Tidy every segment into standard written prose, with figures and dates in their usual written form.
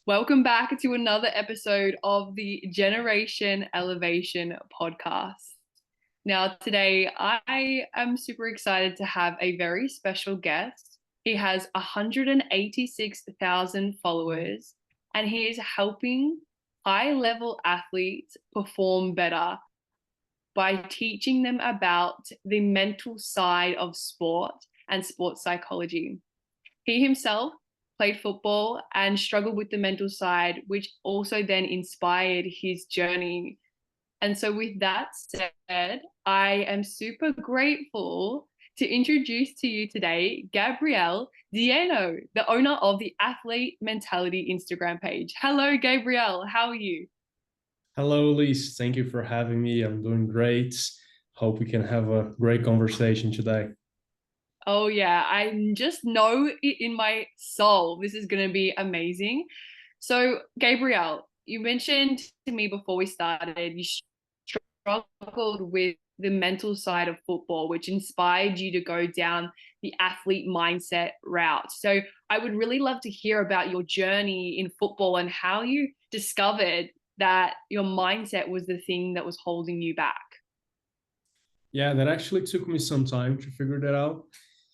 Welcome back to another episode of the Generation Elevation podcast. Now, today I am super excited to have a very special guest. He has 186,000 followers and he is helping high level athletes perform better by teaching them about the mental side of sport and sports psychology. He himself played football and struggled with the mental side, which also then inspired his journey. And so, with that said, I am super grateful to introduce to you today Gabrielle Dieno, the owner of the Athlete Mentality Instagram page. Hello, Gabrielle. How are you? Hello, Elise. Thank you for having me. I'm doing great. Hope we can have a great conversation today. Oh, yeah. I just know it in my soul. This is going to be amazing. So, Gabrielle, you mentioned to me before we started, you struggled with the mental side of football, which inspired you to go down the athlete mindset route. So, I would really love to hear about your journey in football and how you discovered that your mindset was the thing that was holding you back. Yeah, that actually took me some time to figure that out.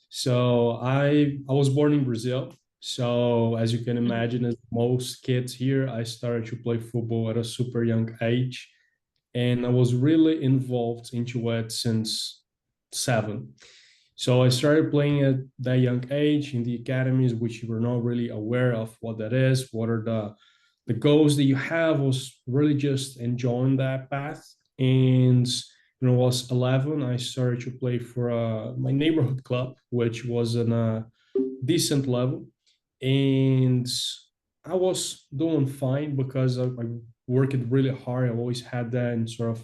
So I was born in Brazil. So as you can Mhm. imagine, as most kids here, I started to play football at a super young age, and I was really involved into it since 7. So I started playing at that young age in the academies, which you were not really aware of what that is, what are the goals that you have. Was really just enjoying that path. And when I was 11, I started to play for my neighborhood club, which was in a decent level. And I was doing fine because I worked really hard. I always had that and sort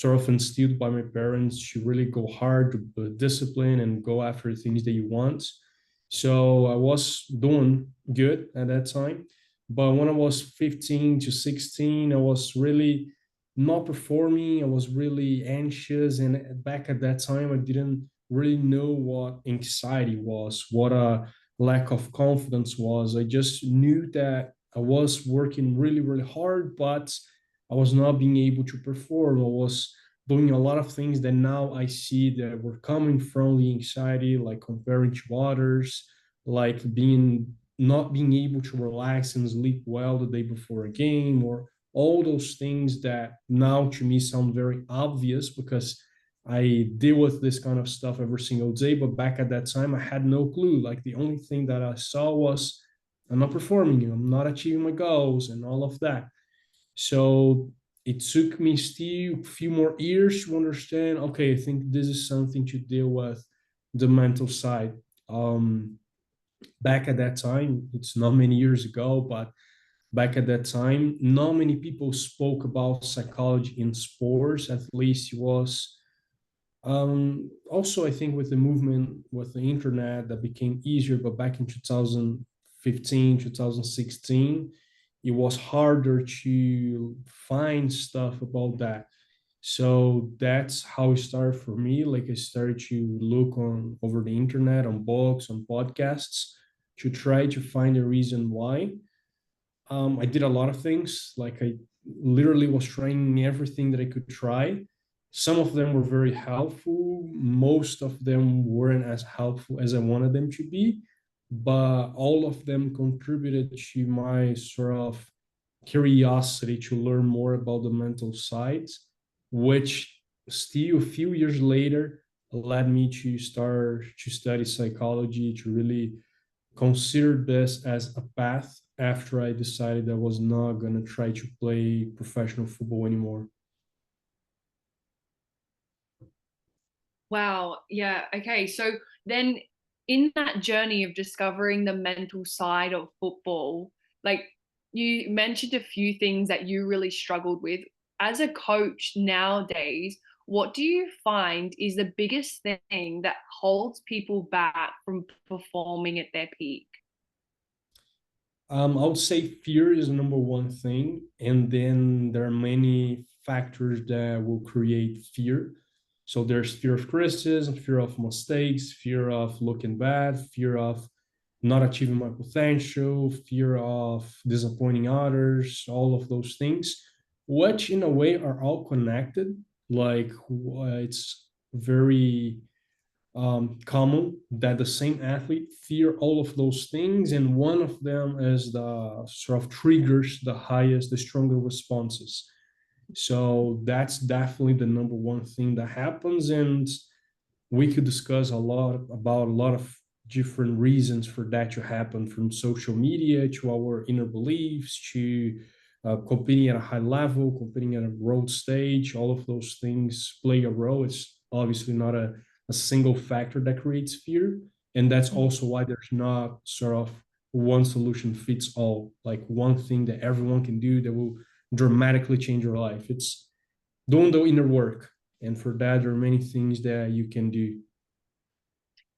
of instilled by my parents to really go hard, to be discipline and go after the things that you want. So I was doing good at that time. But when I was 15 to 16, I was really not performing. I was really anxious. And back at that time, I didn't really know what anxiety was, what a lack of confidence was. I just knew that I was working really, really hard, but I was not being able to perform. I was doing a lot of things that now I see that were coming from the anxiety, like comparing to others, like being not being able to relax and sleep well the day before a game, or all those things that now to me sound very obvious because I deal with this kind of stuff every single day. But back at that time, I had no clue. Like the only thing that I saw was I'm not performing, I'm not achieving my goals, and all of that. So it took me still a few more years to understand, okay, I think this is something to deal with the mental side. Back at that time, it's not many years ago, but back at that time, not many people spoke about psychology in sports. At least it was also, I think with the movement with the internet that became easier, but back in 2015, 2016, it was harder to find stuff about that. So that's how it started for me. Like I started to look on over the internet, on books, on podcasts, to try to find a reason why. I did a lot of things. Like I literally was trying everything that I could try. Some of them were very helpful. Most of them weren't as helpful as I wanted them to be, but all of them contributed to my sort of curiosity to learn more about the mental sides, which still a few years later led me to start to study psychology, to really considered this as a path after I decided I was not going to try to play professional football anymore. Wow. Yeah. Okay. So then in that journey of discovering the mental side of football, like you mentioned a few things that you really struggled with. As a coach nowadays, what do you find is the biggest thing that holds people back from performing at their peak? I would say fear is the number one thing, and then there are many factors that will create fear. So there's fear of criticism, fear of mistakes, fear of looking bad, fear of not achieving my potential, fear of disappointing others, all of those things, which in a way are all connected. Like it's very common that the same athlete fear all of those things, and one of them is the sort of triggers the highest, the stronger responses. So that's definitely the number one thing that happens, and we could discuss a lot about a lot of different reasons for that to happen, from social media to our inner beliefs to competing at a high level, competing at a world stage. All of those things play a role. It's obviously not a single factor that creates fear, and that's also why there's not sort of one solution fits all, like one thing that everyone can do that will dramatically change your life. It's doing the inner work, and for that there are many things that you can do.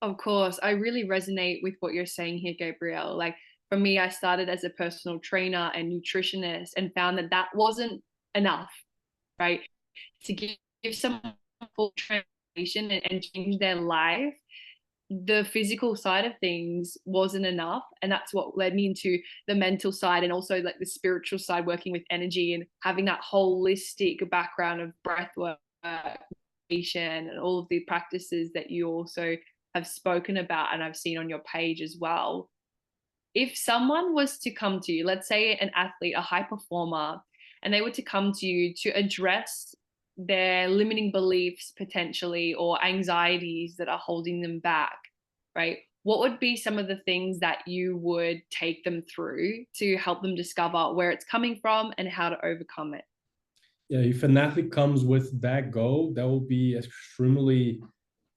Of course, I really resonate with what you're saying here, Gabriel. Like for me, I started as a personal trainer and nutritionist and found that that wasn't enough, right? To give someone full transformation and change their life, the physical side of things wasn't enough. And that's what led me into the mental side and also like the spiritual side, working with energy and having that holistic background of breath work and all of the practices that you also have spoken about and I've seen on your page as well. If someone was to come to you, let's say an athlete, a high performer, and they were to come to you to address their limiting beliefs potentially or anxieties that are holding them back, right? What would be some of the things that you would take them through to help them discover where it's coming from and how to overcome it? Yeah, if an athlete comes with that goal, that will be extremely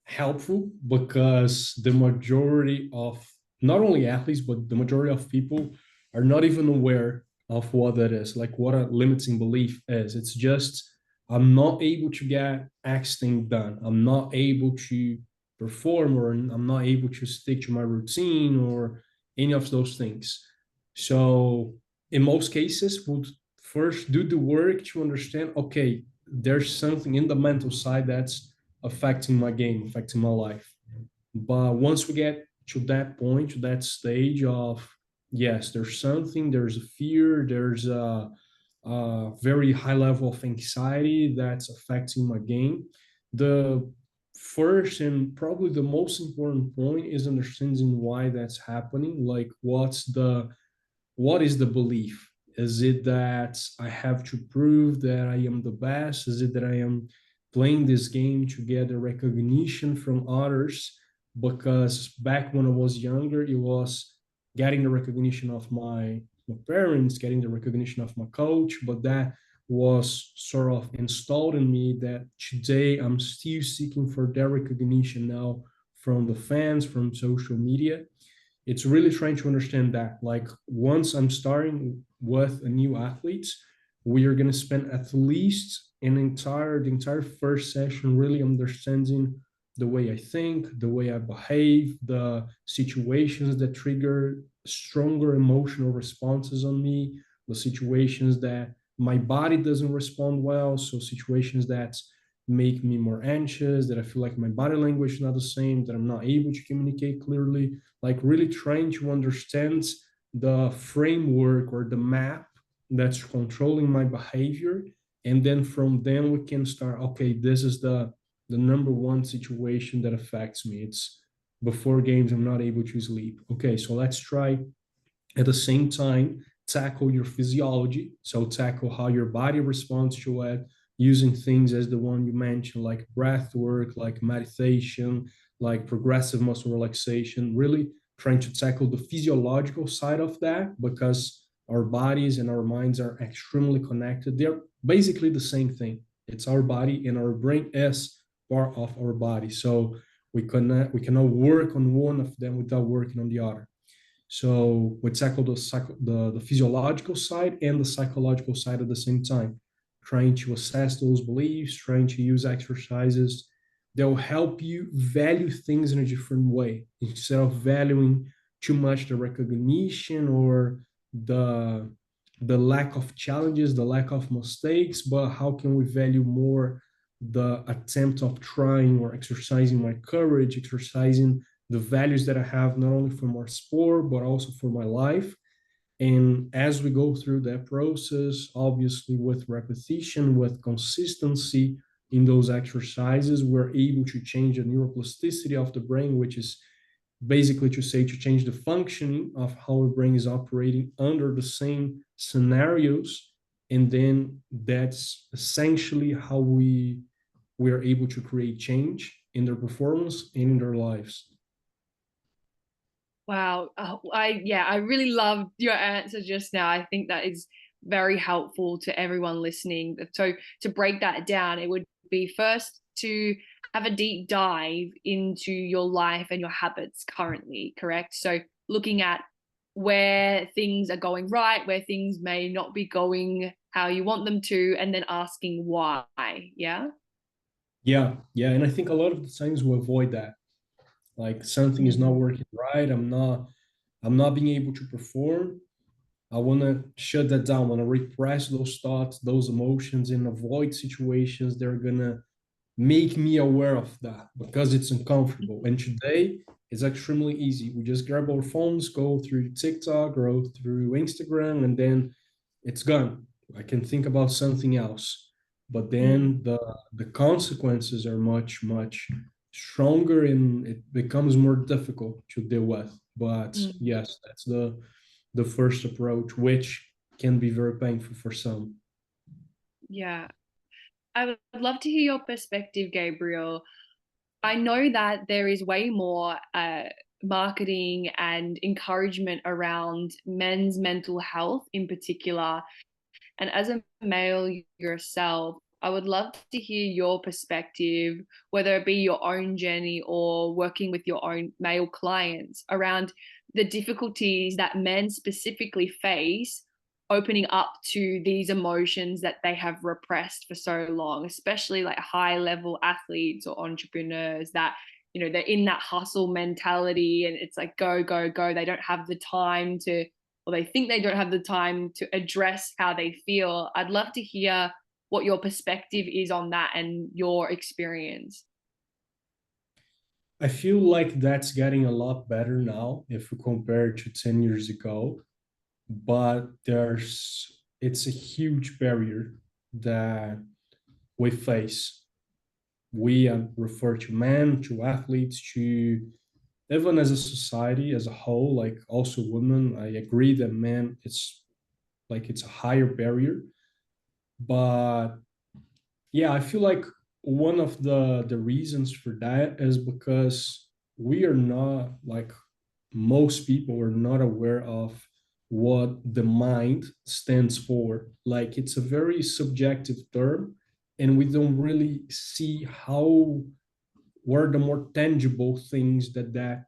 helpful, because the majority of not only athletes but the majority of people are not even aware of what that is, like what a limiting belief is. It's just, I'm not able to get X thing done, I'm not able to perform, or I'm not able to stick to my routine, or any of those things. So in most cases we'll first do the work to understand, okay, there's something in the mental side that's affecting my game, affecting my life. But once we get to that point, to that stage of, yes, there's something, there's a fear, there's a very high level of anxiety that's affecting my game. The first and probably the most important point is understanding why that's happening. Like, what is the belief? Is it that I have to prove that I am the best? Is it that I am playing this game to get a recognition from others? Because back when I was younger, it was getting the recognition of my parents, getting the recognition of my coach, but that was sort of installed in me that today I'm still seeking for that recognition now from the fans, from social media. It's really trying to understand that, like, once I'm starting with a new athlete, we are going to spend at least the entire first session really understanding the way I think, the way I behave, the situations that trigger stronger emotional responses on me, the situations that my body doesn't respond well, so situations that make me more anxious, that I feel like my body language is not the same, that I'm not able to communicate clearly, like really trying to understand the framework or the map that's controlling my behavior. And then from then we can start, okay, this is the number one situation that affects me. It's before games, I'm not able to sleep. Okay, so let's try at the same time tackle your physiology, so tackle how your body responds to it, using things as the one you mentioned, like breath work, like meditation, like progressive muscle relaxation, really trying to tackle the physiological side of that, because our bodies and our minds are extremely connected. They're basically the same thing. It's our body, and our brain is part of our body, so we cannot work on one of them without working on the other. So we tackle the physiological side and the psychological side at the same time, trying to assess those beliefs, trying to use exercises that will help you value things in a different way, instead of valuing too much the recognition or the the lack of challenges, the lack of mistakes, but how can we value more the attempt of trying or exercising my courage, exercising the values that I have, not only for my sport, but also for my life. And as we go through that process, obviously with repetition, with consistency in those exercises, we're able to change the neuroplasticity of the brain, which is basically to say to change the functioning of how our brain is operating under the same scenarios. And then that's essentially how we are able to create change in their performance and in their lives. Wow. I really loved your answer just now. I think that is very helpful to everyone listening. So to break that down, it would be first to have a deep dive into your life and your habits currently, correct? So looking at where things are going right, where things may not be going how you want them to, and then asking why. Yeah. Yeah, and I think a lot of the times we avoid that. Like something is not Mhm. working right. I'm not being able to perform. I want to shut that down. I want to repress those thoughts, those emotions, and avoid situations that are gonna make me aware of that because it's uncomfortable. And today it's extremely easy. We just grab our phones, go through TikTok or through Instagram, and then it's gone. I can think about something else. But Mm, then the consequences are much stronger and it becomes more difficult to deal with. But mm. yes, that's the first approach, which can be very painful for some. Yeah. I would love to hear your perspective, Gabriel. I know that there is way more marketing and encouragement around men's mental health in particular. And as a male yourself, I would love to hear your perspective, whether it be your own journey or working with your own male clients around the difficulties that men specifically face opening up to these emotions that they have repressed for so long, especially like high level athletes or entrepreneurs that, they're in that hustle mentality and it's like go, go, go. They don't have the time to, or they think they don't have the time to address how they feel. I'd love to hear what your perspective is on that and your experience. I feel like that's getting a lot better now if we compare to 10 years ago, but it's a huge barrier that we face. We refer to men, to athletes, to even as a society as a whole, like also women. I agree that men, it's a higher barrier, but yeah, I feel like one of the reasons for that is because we are not like most people are not aware of what the mind stands for. Like it's a very subjective term, and we don't really see how what are the more tangible things that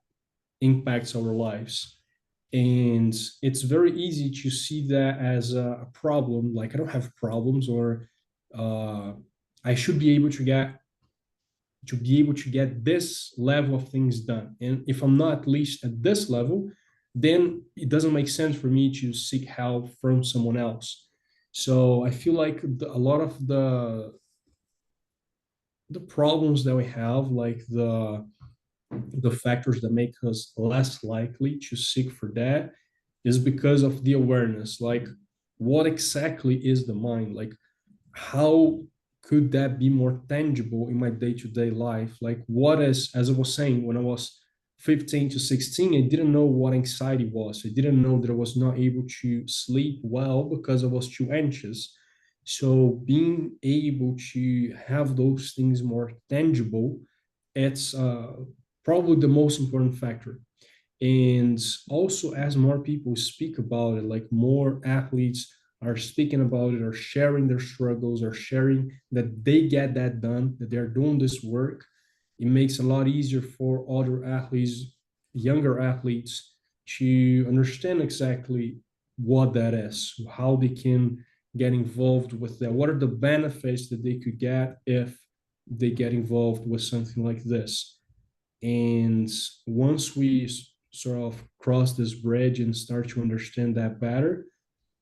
impacts our lives. And it's very easy to see that as a problem. Like I don't have problems, or uh, I should be able to get this level of things done. And if I'm not at least at this level, then it doesn't make sense for me to seek help from someone else. So I feel like a lot of the problems that we have, like the factors that make us less likely to seek for that, is because of the awareness. Like, what exactly is the mind? Like, how could that be more tangible in my day-to-day life? Like what is, as I was saying, when I was 15 to 16, I didn't know what anxiety was. I didn't know that I was not able to sleep well because I was too anxious. So being able to have those things more tangible, it's probably the most important factor. And also, as more people speak about it, like more athletes are speaking about it, are sharing their struggles, are sharing that they get that done, that they're doing this work, it makes it a lot easier for other athletes, younger athletes, to understand exactly what that is, how they can get involved with that, what are the benefits that they could get if they get involved with something like this. And once we sort of cross this bridge and start to understand that better,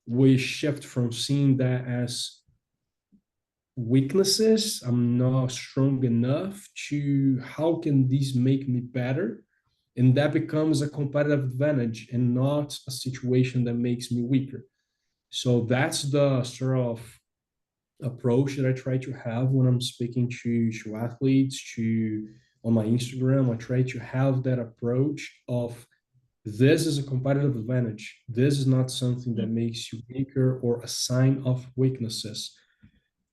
we shift from seeing that as weaknesses, I'm not strong enough, to how can these make me better? And that becomes a competitive advantage and not a situation that makes me weaker. So that's the sort of approach that I try to have when I'm speaking to athletes, to on my Instagram. I try to have that approach of this is a competitive advantage. This is not something that makes you weaker or a sign of weaknesses.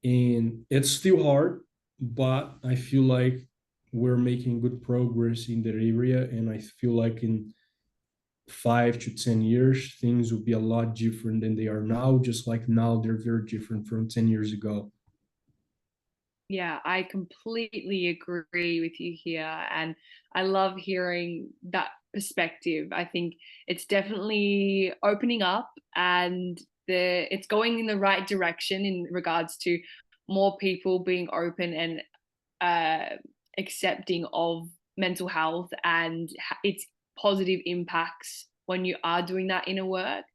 And it's still hard, but I feel like we're making good progress in that area. And I feel like in 5 to 10 years, things will be a lot different than they are now, just like now they're very different from 10 years ago. Yeah, I completely agree with you here. And I love hearing that perspective. I think it's definitely opening up and it's going in the right direction in regards to more people being open and uh, accepting of mental health and its positive impacts when you are doing that inner work.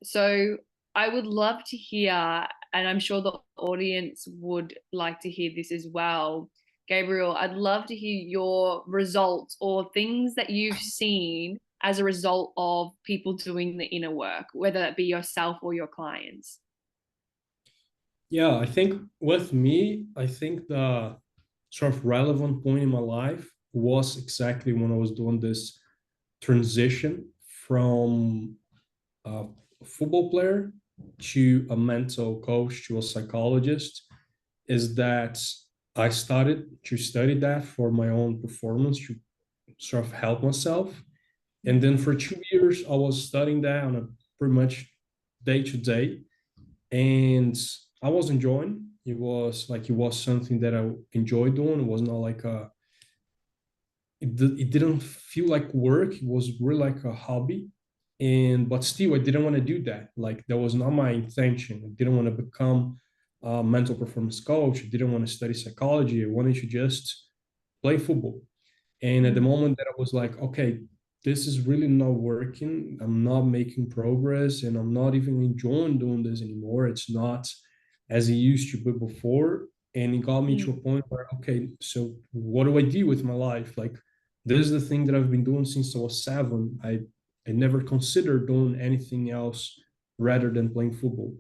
So I would love to hear, and I'm sure the audience would like to hear this as well. Gabriel, I'd love to hear your results or things that you've seen as a result of people doing the inner work, whether that be yourself or your clients. Yeah, I think with me, I think the sort of relevant point in my life was exactly when I was doing this transition from a football player to a mental coach to a psychologist, is that I started to study that for my own performance to sort of help myself. And then for 2 years, I was studying that on a pretty much day to day. And I was enjoying. It was something that I enjoyed doing. It was not like it didn't feel like work. It was really like a hobby. And but still I didn't want to do that. Like that was not my intention. I didn't want to become a mental performance coach. I didn't want to study psychology. I wanted to just play football. And at the moment that I was like, okay, this is really not working. I'm not making progress and I'm not even enjoying doing this anymore. It's not as it used to be before. And it got me to a point where, okay, so what do I do with my life? Like, this is the thing that I've been doing since I was 7. I never considered doing anything else rather than playing football.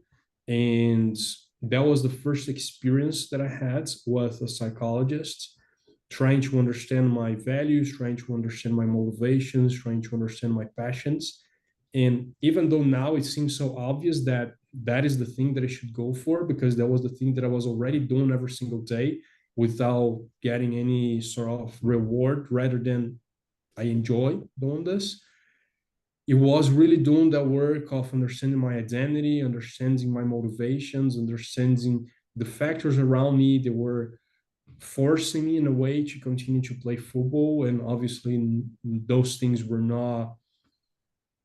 And that was the first experience that I had with a psychologist, trying to understand my values, trying to understand my motivations, trying to understand my passions. And even though now it seems so obvious that that is the thing that I should go for, because that was the thing that I was already doing every single day without getting any sort of reward, rather than I enjoy doing this. It was really doing that work of understanding my identity, understanding my motivations, understanding the factors around me that were forcing me in a way to continue to play football. And obviously those things were not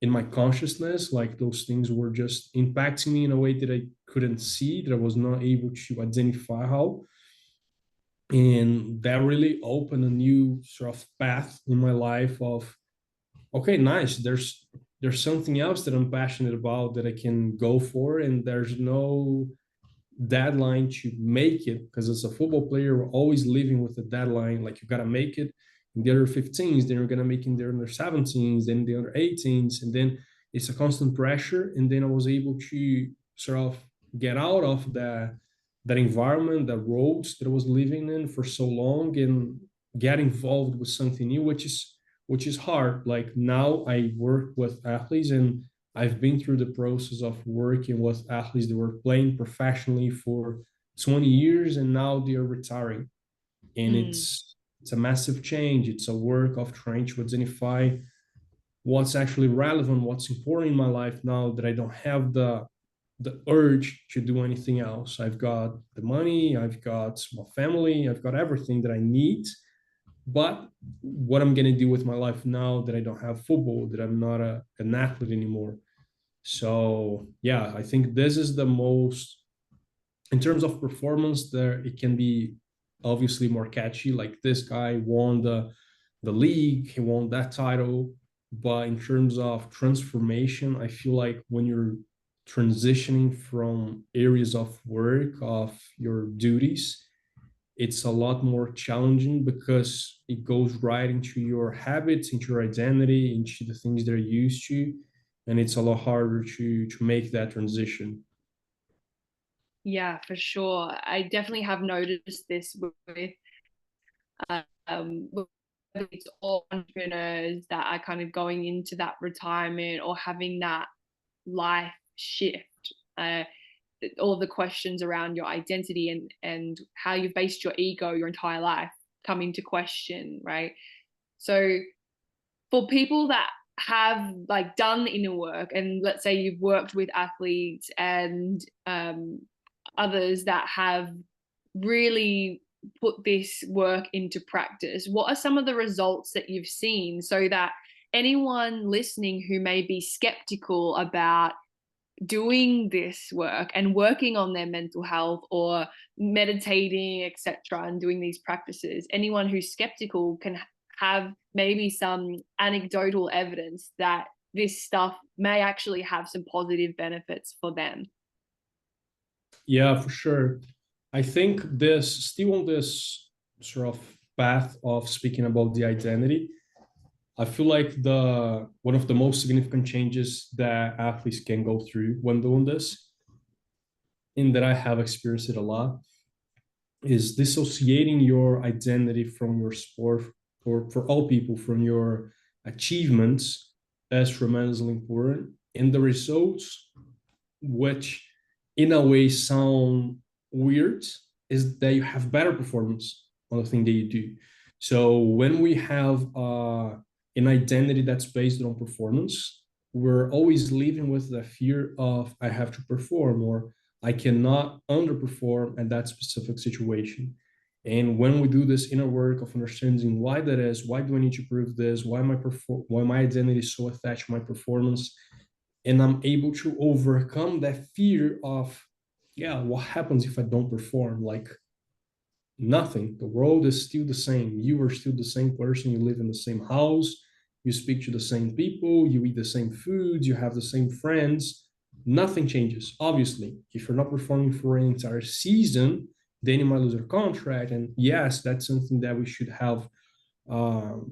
in my consciousness. Like those things were just impacting me in a way that I couldn't see, that I was not able to identify how. And that really opened a new sort of path in my life of, okay, nice, there's something else that I'm passionate about that I can go for, and there's no deadline to make it, because as a football player we're always living with a deadline. Like you got to make it in the under 15s, then you're going to make it in the under 17s, then the under 18s, and then it's a constant pressure. And then I was able to sort of get out of that environment, that roads that I was living in for so long, and get involved with something new, which is hard. Like now I work with athletes, and I've been through the process of working with athletes that were playing professionally for 20 years, and now they are retiring. And Mm, it's a massive change. It's a work of trying to identify what's actually relevant, what's important in my life now that I don't have the urge to do anything else. I've got the money, I've got my family, I've got everything that I need. But what I'm gonna do with my life now that I don't have football, that I'm not an athlete anymore? So yeah, I think this is the most, in terms of performance, there it can be obviously more catchy. Like this guy won the league, he won that title. But in terms of transformation, I feel like when you're transitioning from areas of work, of your duties, it's a lot more challenging because it goes right into your habits, into your identity, into the things they're used to, and it's a lot harder to make that transition. Yeah, for sure. I definitely have noticed this whether it's all entrepreneurs that are kind of going into that retirement or having that life shift. All the questions around your identity and how you've based your ego your entire life come into question, right? So for people that have like done inner work, and let's say you've worked with athletes and others that have really put this work into practice, what are some of the results that you've seen so that anyone listening who may be skeptical about doing this work and working on their mental health or meditating, etc., and doing these practices, anyone who's skeptical can have maybe some anecdotal evidence that this stuff may actually have some positive benefits for them? Yeah, for sure. I think this still on this sort of path of speaking about the identity. I feel like the one of the most significant changes that athletes can go through when doing this, and that I have experienced it a lot, is dissociating your identity from your sport, or for all people, from your achievements as tremendously important. And the results, which in a way sound weird, is that you have better performance on the thing that you do. So when we have an identity that's based on performance, we're always living with the fear of I have to perform or I cannot underperform at that specific situation. And when we do this inner work of understanding why that is, why do I need to prove this, why my identity is so attached to my performance, and I'm able to overcome that fear of, yeah, what happens if I don't perform? Like nothing. The world is still the same. You are still the same person. You live in the same house. You speak to the same people. You eat the same foods. You have the same friends. Nothing changes. Obviously, if you're not performing for an entire season, then you might lose your contract. And yes, that's something that we should have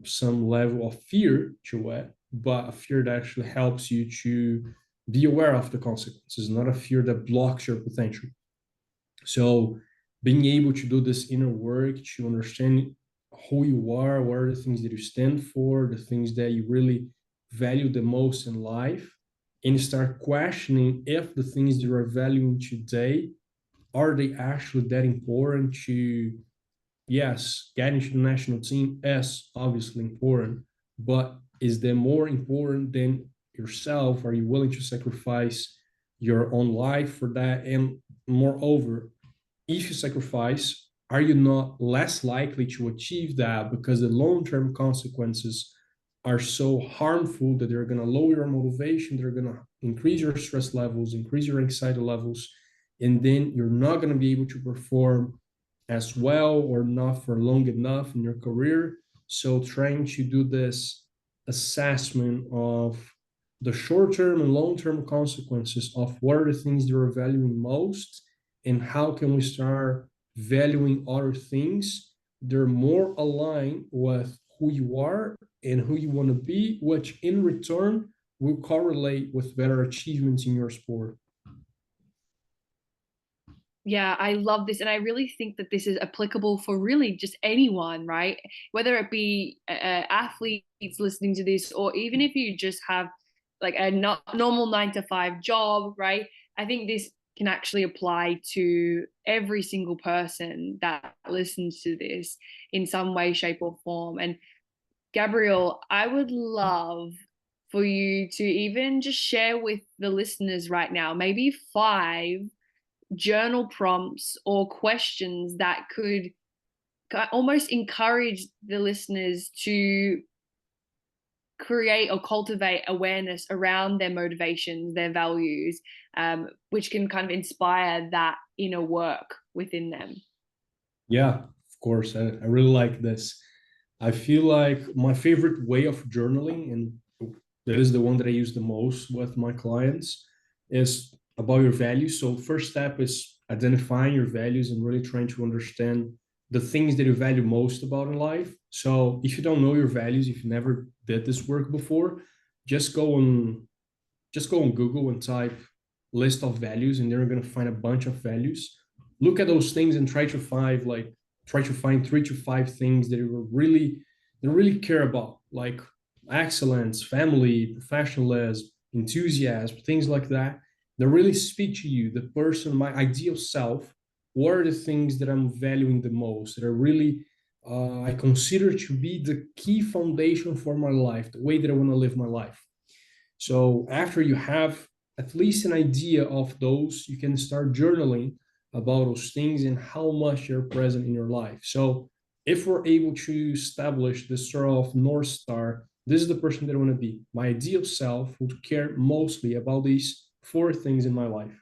some level of fear to it, but a fear that actually helps you to be aware of the consequences, not a fear that blocks your potential. So being able to do this inner work to understand who you are, what are the things that you stand for, the things that you really value the most in life, and start questioning if the things that you are valuing today are they actually that important to, yes, getting to the national team is obviously important, but is there more important than yourself? Are you willing to sacrifice your own life for that? And moreover, if you sacrifice, are you not less likely to achieve that because the long-term consequences are so harmful that they're going to lower your motivation, they're going to increase your stress levels, increase your anxiety levels, and then you're not going to be able to perform as well or not for long enough in your career. So trying to do this assessment of the short-term and long-term consequences of what are the things you're valuing most and how can we start valuing other things they're more aligned with who you are and who you want to be, which in return will correlate with better achievements in your sport. Yeah, I love this. And I really think that this is applicable for really just anyone, right? Whether it be athletes listening to this, or even if you just have like a not normal 9 to 5 job, right? I think this can actually apply to every single person that listens to this in some way, shape, or form. And Gabriel, I would love for you to even just share with the listeners right now, maybe 5 journal prompts or questions that could almost encourage the listeners to create or cultivate awareness around their motivations, their values, which can kind of inspire that inner work within them. Yeah, of course. I really like this. I feel like my favorite way of journaling, and that is the one that I use the most with my clients, is about your values. So first step is identifying your values and really trying to understand the things that you value most about in life. So if you don't know your values, if you never did this work before, just go on just go on Google and type list of values, and then you're gonna find a bunch of values. Look at those things and try to find 3 to 5 things that you really care about, like excellence, family, professionalism, enthusiasm, things like that. That really speak to you, the person, my ideal self. What are the things that I'm valuing the most, that are really I consider to be the key foundation for my life, the way that I want to live my life. So after you have at least an idea of those, you can start journaling about those things and how much they're present in your life. So if we're able to establish this sort of North Star, this is the person that I want to be. My ideal self would care mostly about these 4 things in my life.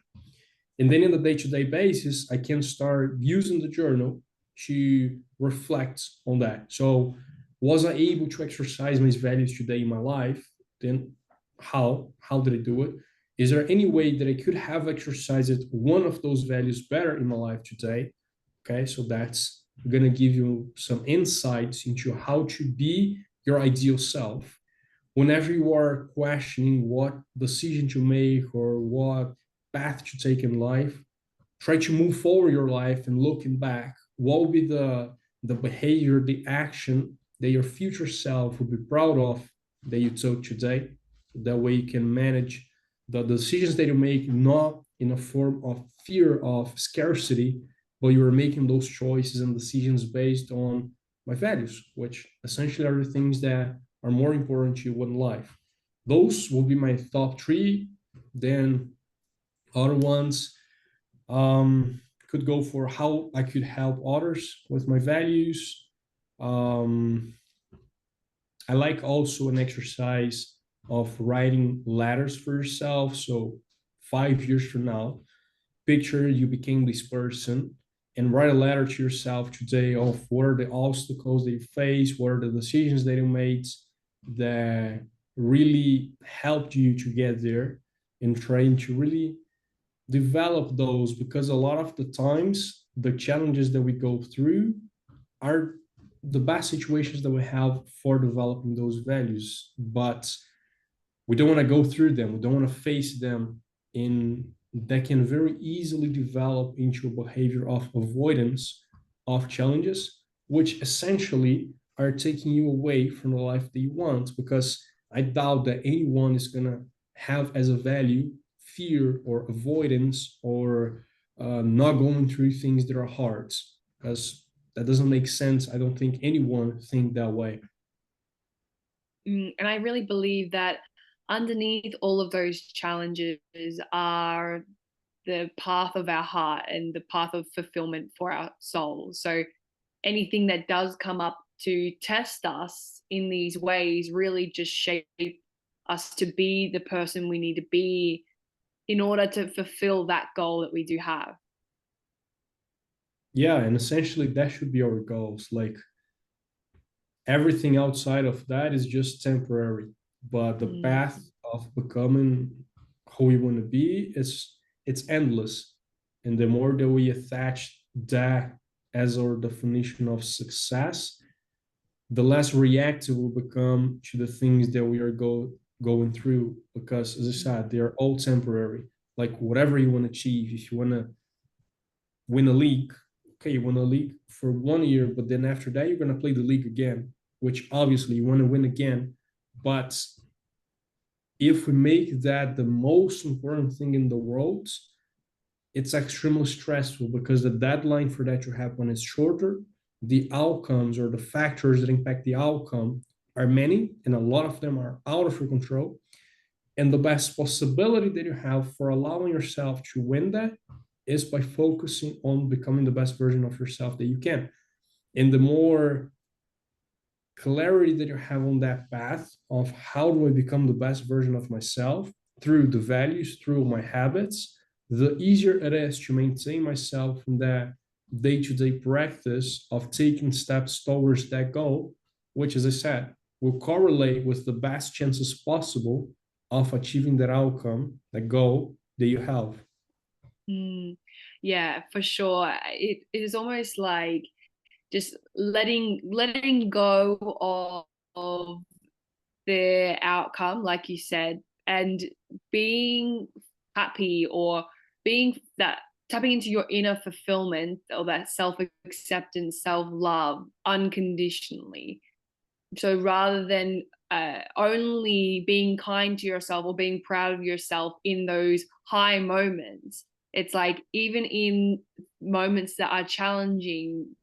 And then in the day-to-day basis, I can start using the journal to reflect on that. So was I able to exercise my values today in my life? Then how did I do it? Is there any way that I could have exercised one of those values better in my life today? Okay, so that's going to give you some insights into how to be your ideal self. Whenever you are questioning what decision to make or what path to take in life, try to move forward your life and looking back, what will be the behavior, the action that your future self will be proud of that you took today. That way you can manage the decisions that you make, not in a form of fear of scarcity, but you are making those choices and decisions based on my values, which essentially are the things that are more important to you in life. Those will be my top 3. Then other ones could go for how I could help others with my values. Um, I like also an exercise of writing letters for yourself. So 5 years from now, picture you became this person and write a letter to yourself today of what are the obstacles that you face, what are the decisions that you made that really helped you to get there, and trying to really develop those, because a lot of the times the challenges that we go through are the best situations that we have for developing those values, but we don't want to go through them, we don't want to face them, in that can very easily develop into a behavior of avoidance of challenges, which essentially are taking you away from the life that you want. Because I doubt that anyone is going to have as a value fear or avoidance or not going through things that are hard, because that doesn't make sense. I don't think anyone think that way. And I really believe that underneath all of those challenges are the path of our heart and the path of fulfillment for our souls. So anything that does come up to test us in these ways really just shape us to be the person we need to be in order to fulfill that goal that we do have. Yeah, and essentially that should be our goals. Like everything outside of that is just temporary, but the Mm. path of becoming who we want to be is it's endless. And the more that we attach that as our definition of success, the less reactive we'll become to the things that we are going through, because as I said, they are all temporary. Like whatever you want to achieve, if you want to win a league, okay, you win a league for 1 year, but then after that, you're going to play the league again, which obviously you want to win again. But if we make that the most important thing in the world, it's extremely stressful because the deadline for that to happen is shorter. The outcomes or the factors that impact the outcome are many, and a lot of them are out of your control. And the best possibility that you have for allowing yourself to win that is by focusing on becoming the best version of yourself that you can. And the more clarity that you have on that path of how do I become the best version of myself through the values, through my habits, the easier it is to maintain myself in that day-to-day practice of taking steps towards that goal, which, as I said, will correlate with the best chances possible of achieving that outcome, that goal that you have. Mm, yeah, for sure. It is almost like just letting go of their outcome, like you said, and being happy, or being that, tapping into your inner fulfillment, or that self-acceptance, self-love unconditionally. So rather than only being kind to yourself or being proud of yourself in those high moments, it's like even in moments that are challenging,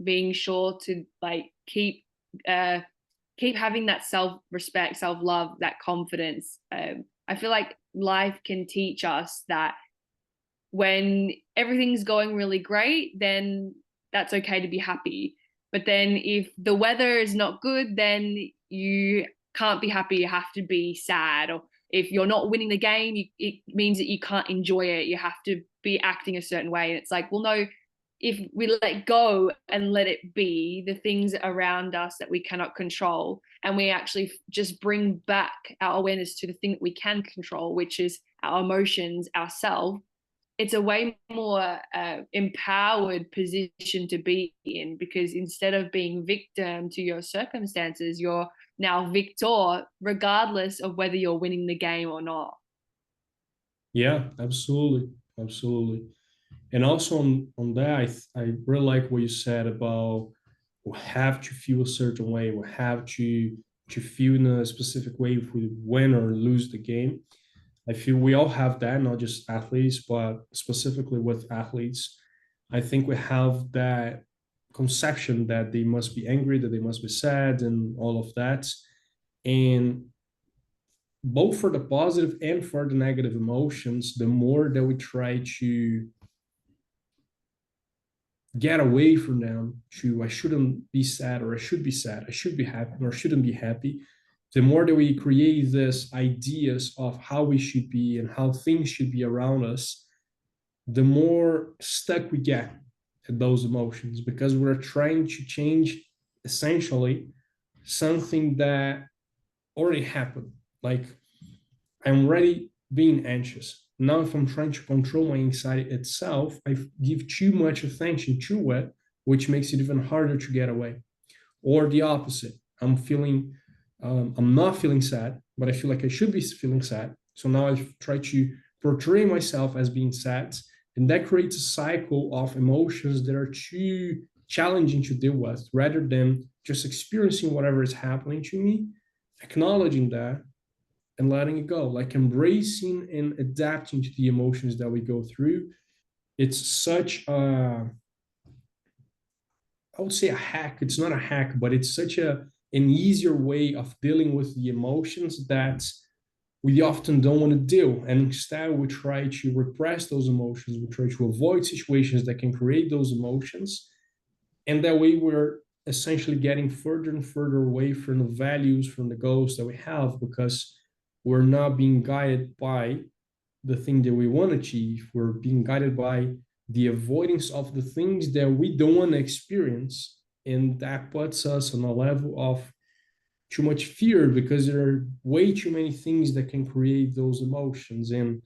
being sure to like keep having that self-respect, self-love, that confidence. I feel like life can teach us that when everything's going really great, then that's okay to be happy. But then if the weather is not good, then you can't be happy. You have to be sad. Or if you're not winning the game, it means that you can't enjoy it. You have to be acting a certain way. And it's like, well, no, if we let go and let it be the things around us that we cannot control, and we actually just bring back our awareness to the thing that we can control, which is our emotions, ourselves, it's a way more empowered position to be in, because instead of being victim to your circumstances, you're now victor, regardless of whether you're winning the game or not. Yeah, absolutely, absolutely. And also on that, I really like what you said about we have to feel a certain way. We have to feel in a specific way if we win or lose the game. I feel we all have that, not just athletes, but specifically with athletes. I think we have that conception that they must be angry, that they must be sad, and all of that. And both for the positive and for the negative emotions, the more that we try to get away from them to I shouldn't be sad or I should be sad, I should be happy or shouldn't be happy, the more that we create these ideas of how we should be and how things should be around us, the more stuck we get at those emotions because we're trying to change essentially something that already happened. Like I'm already being anxious. Now, if I'm trying to control my anxiety itself, I give too much attention to it, which makes it even harder to get away. Or the opposite. I'm not feeling sad, but I feel like I should be feeling sad. So now I try to portray myself as being sad. And that creates a cycle of emotions that are too challenging to deal with rather than just experiencing whatever is happening to me, acknowledging that, and letting it go, like embracing and adapting to the emotions that we go through. It's such a, I would say a hack. It's not a hack, but it's such an easier way of dealing with the emotions that we often don't want to deal. And instead, we try to repress those emotions. We try to avoid situations that can create those emotions. And that way, we're essentially getting further and further away from the values, from the goals that we have, because we're not being guided by the thing that we want to achieve. We're being guided by the avoidance of the things that we don't want to experience. And that puts us on a level of too much fear because there are way too many things that can create those emotions. And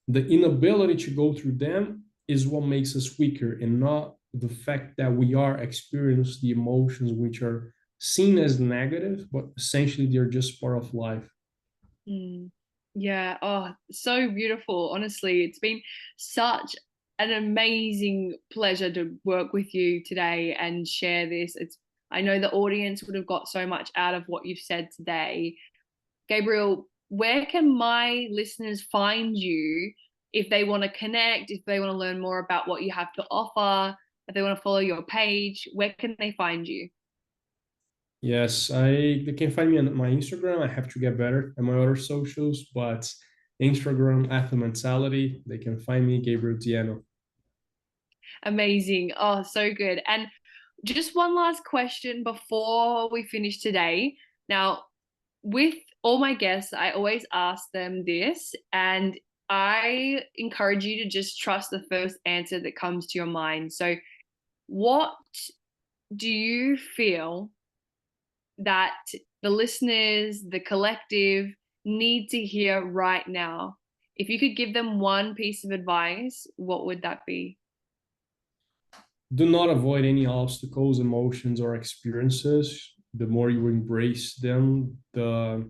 the inability to go through them is what makes us weaker, and not the fact that we are experiencing the emotions which are seen as negative, but essentially they're just part of life. Mm. Yeah. Oh, so beautiful. Honestly, it's been such an amazing pleasure to work with you today and share this. I know the audience would have got so much out of what you've said today. Gabriel, where can my listeners find you if they want to connect, if they want to learn more about what you have to offer, if they want to follow your page? Where can they find you? Yes, they can find me on my Instagram. I have to get better at my other socials, but Instagram, Athlete Mentality, they can find me, Gabriel Diano. Amazing. Oh, so good. And just one last question before we finish today. Now, with all my guests, I always ask them this, and I encourage you to just trust the first answer that comes to your mind. So, what do you feel that the listeners, the collective, need to hear right now? If you could give them one piece of advice, what would that be? do not avoid any obstacles, emotions, or experiences. The more you embrace them, the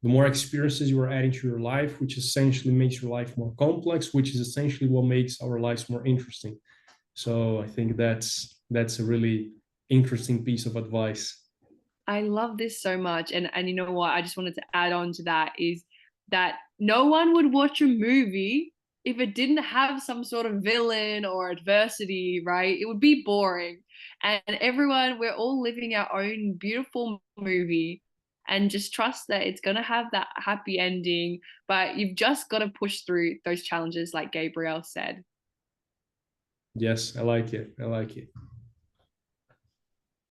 more experiences you are adding to your life, which essentially makes your life more complex, which is essentially what makes our lives more interesting. So I think that's a really interesting piece of advice. I love this so much. And you know what? I just wanted to add on to that is that no one would watch a movie if it didn't have some sort of villain or adversity, right? It would be boring. And everyone, we're all living our own beautiful movie and just trust that it's going to have that happy ending, but you've just got to push through those challenges like Gabriel said. Yes, I like it. I like it.